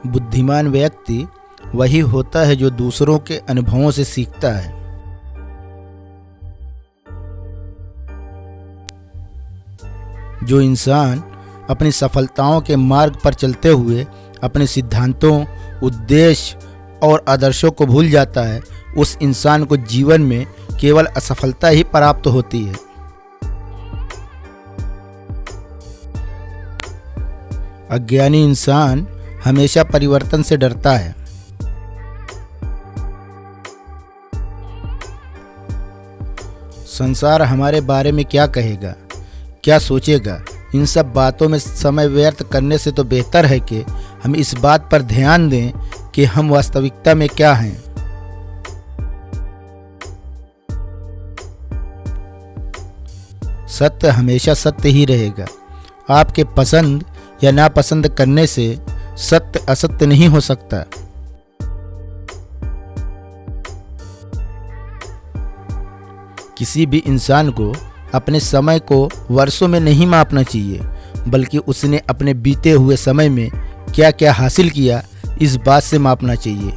बुद्धिमान व्यक्ति वही होता है जो दूसरों के अनुभवों से सीखता है। जो इंसान अपनी सफलताओं के मार्ग पर चलते हुए अपने सिद्धांतों, उद्देश्य और आदर्शों को भूल जाता है, उस इंसान को जीवन में केवल असफलता ही प्राप्त होती है। अज्ञानी इंसान हमेशा परिवर्तन से डरता है। संसार हमारे बारे में क्या कहेगा, क्या सोचेगा, इन सब बातों में समय व्यर्थ करने से तो बेहतर है कि हम इस बात पर ध्यान दें कि हम वास्तविकता में क्या हैं। सत्य हमेशा सत्य ही रहेगा। आपके पसंद या नापसंद करने से सत्य असत्य नहीं हो सकता। किसी भी इंसान को अपने समय को वर्षों में नहीं मापना चाहिए, बल्कि उसने अपने बीते हुए समय में क्या क्या हासिल किया, इस बात से मापना चाहिए।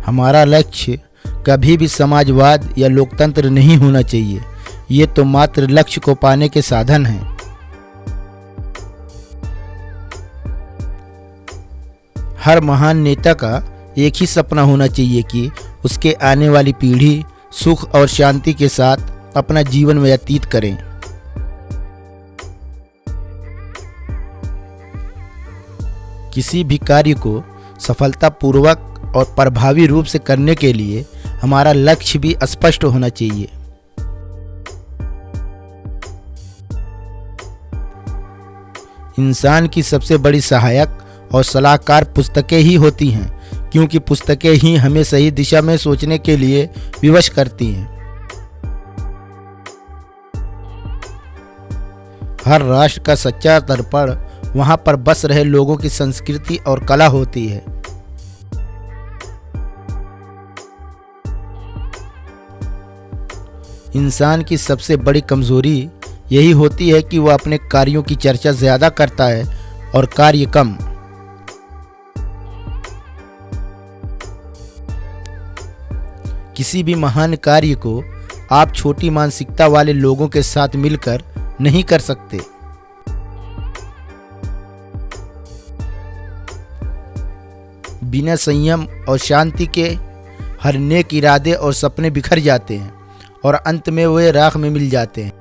हमारा लक्ष्य कभी भी समाजवाद या लोकतंत्र नहीं होना चाहिए। ये तो मात्र लक्ष्य को पाने के साधन हैं। हर महान नेता का एक ही सपना होना चाहिए कि उसके आने वाली पीढ़ी सुख और शांति के साथ अपना जीवन व्यतीत करें। किसी भी कार्य को सफलतापूर्वक और प्रभावी रूप से करने के लिए हमारा लक्ष्य भी स्पष्ट होना चाहिए। इंसान की सबसे बड़ी सहायक और सलाहकार पुस्तकें ही होती हैं, क्योंकि पुस्तकें ही हमें सही दिशा में सोचने के लिए विवश करती हैं। हर राष्ट्र का सच्चा दर्पण वहां पर बस रहे लोगों की संस्कृति और कला होती है। इंसान की सबसे बड़ी कमजोरी यही होती है कि वह अपने कार्यों की चर्चा ज्यादा करता है और कार्य कम। किसी भी महान कार्य को आप छोटी मानसिकता वाले लोगों के साथ मिलकर नहीं कर सकते। बिना संयम और शांति के हर नेक इरादे और सपने बिखर जाते हैं और अंत में वे राख में मिल जाते हैं।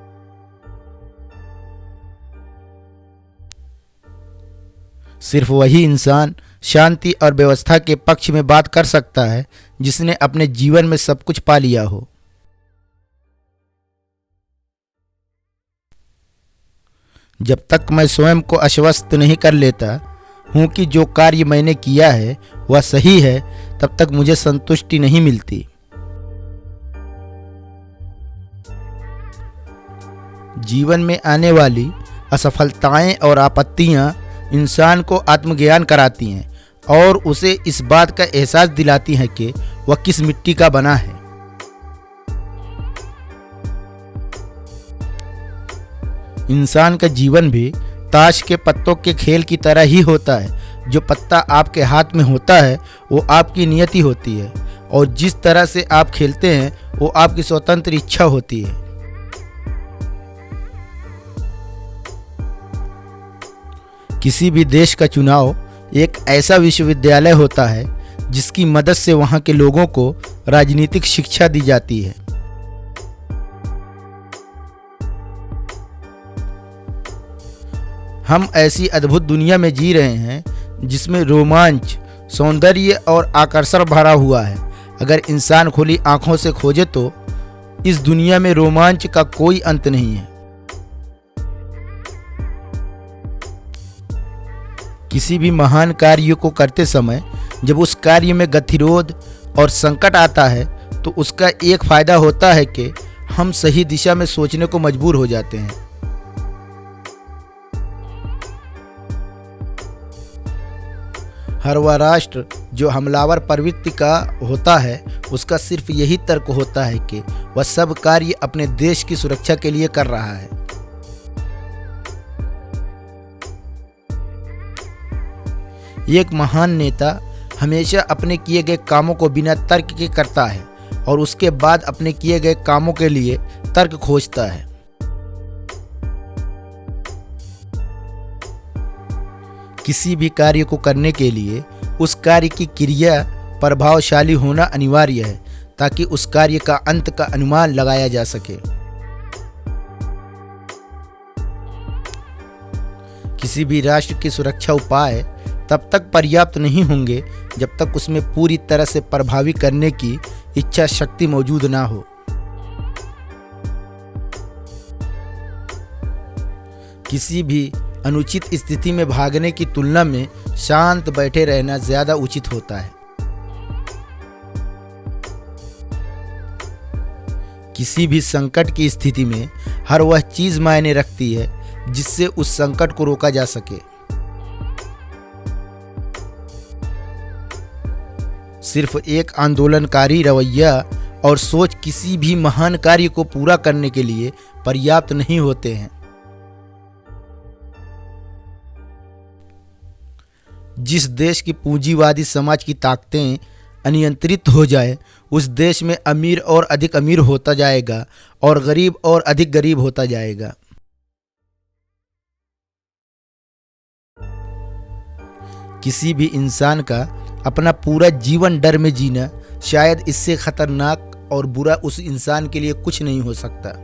सिर्फ वही इंसान शांति और व्यवस्था के पक्ष में बात कर सकता है जिसने अपने जीवन में सब कुछ पा लिया हो। जब तक मैं स्वयं को आश्वस्त नहीं कर लेता हूं कि जो कार्य मैंने किया है वह सही है, तब तक मुझे संतुष्टि नहीं मिलती। जीवन में आने वाली असफलताएं और आपत्तियां इंसान को आत्मज्ञान कराती हैं और उसे इस बात का एहसास दिलाती हैं कि वह किस मिट्टी का बना है। इंसान का जीवन भी ताश के पत्तों के खेल की तरह ही होता है। जो पत्ता आपके हाथ में होता है वो आपकी नियति होती है और जिस तरह से आप खेलते हैं वो आपकी स्वतंत्र इच्छा होती है। किसी भी देश का चुनाव एक ऐसा विश्वविद्यालय होता है जिसकी मदद से वहां के लोगों को राजनीतिक शिक्षा दी जाती है। हम ऐसी अद्भुत दुनिया में जी रहे हैं जिसमें रोमांच, सौंदर्य और आकर्षण भरा हुआ है। अगर इंसान खुली आंखों से खोजे तो इस दुनिया में रोमांच का कोई अंत नहीं है। किसी भी महान कार्य को करते समय जब उस कार्य में गतिरोध और संकट आता है तो उसका एक फायदा होता है कि हम सही दिशा में सोचने को मजबूर हो जाते हैं। हर वह राष्ट्र जो हमलावर प्रवृत्ति का होता है उसका सिर्फ यही तर्क होता है कि वह सब कार्य अपने देश की सुरक्षा के लिए कर रहा है। एक महान नेता हमेशा अपने किए गए कामों को बिना तर्क के करता है और उसके बाद अपने किए गए कामों के लिए तर्क खोजता है। किसी भी कार्य को करने के लिए उस कार्य की क्रिया प्रभावशाली होना अनिवार्य है ताकि उस कार्य का अंत का अनुमान लगाया जा सके। किसी भी राष्ट्र की सुरक्षा उपाय तब तक पर्याप्त नहीं होंगे जब तक उसमें पूरी तरह से प्रभावी करने की इच्छा शक्ति मौजूद ना हो। किसी भी अनुचित स्थिति में भागने की तुलना में शांत बैठे रहना ज्यादा उचित होता है। किसी भी संकट की स्थिति में हर वह चीज मायने रखती है जिससे उस संकट को रोका जा सके। सिर्फ एक आंदोलनकारी रवैया और सोच किसी भी महान कार्य को पूरा करने के लिए पर्याप्त नहीं होते हैं। जिस देश की पूंजीवादी समाज की ताकतें अनियंत्रित हो जाए, उस देश में अमीर और अधिक अमीर होता जाएगा और गरीब और अधिक गरीब होता जाएगा। किसी भी इंसान का अपना पूरा जीवन डर में जीना शायद इससे खतरनाक और बुरा उस इंसान के लिए कुछ नहीं हो सकता।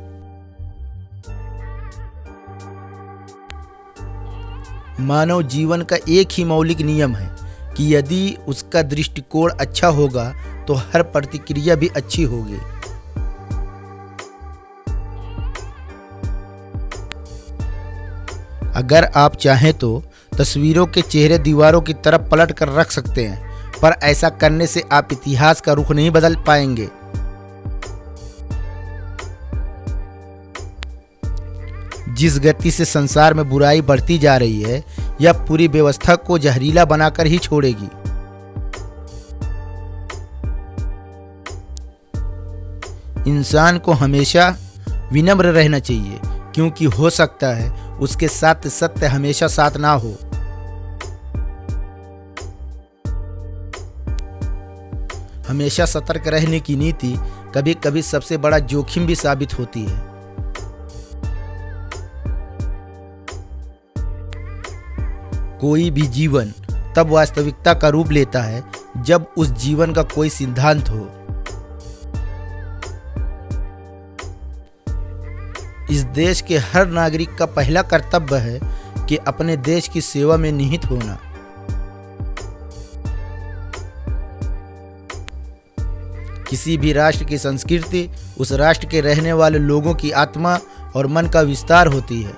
मानव जीवन का एक ही मौलिक नियम है कि यदि उसका दृष्टिकोण अच्छा होगा तो हर प्रतिक्रिया भी अच्छी होगी। अगर आप चाहें तो तस्वीरों के चेहरे दीवारों की तरफ पलट कर रख सकते हैं, पर ऐसा करने से आप इतिहास का रुख नहीं बदल पाएंगे। जिस गति से संसार में बुराई बढ़ती जा रही है, यह पूरी व्यवस्था को जहरीला बनाकर ही छोड़ेगी। इंसान को हमेशा विनम्र रहना चाहिए, क्योंकि हो सकता है उसके साथ सत्य हमेशा साथ ना हो। हमेशा सतर्क रहने की नीति कभी कभी सबसे बड़ा जोखिम भी साबित होती है। कोई भी जीवन तब वास्तविकता का रूप लेता है जब उस जीवन का कोई सिद्धांत हो। इस देश के हर नागरिक का पहला कर्तव्य है कि अपने देश की सेवा में निहित होना। किसी भी राष्ट्र की संस्कृति उस राष्ट्र के रहने वाले लोगों की आत्मा और मन का विस्तार होती है।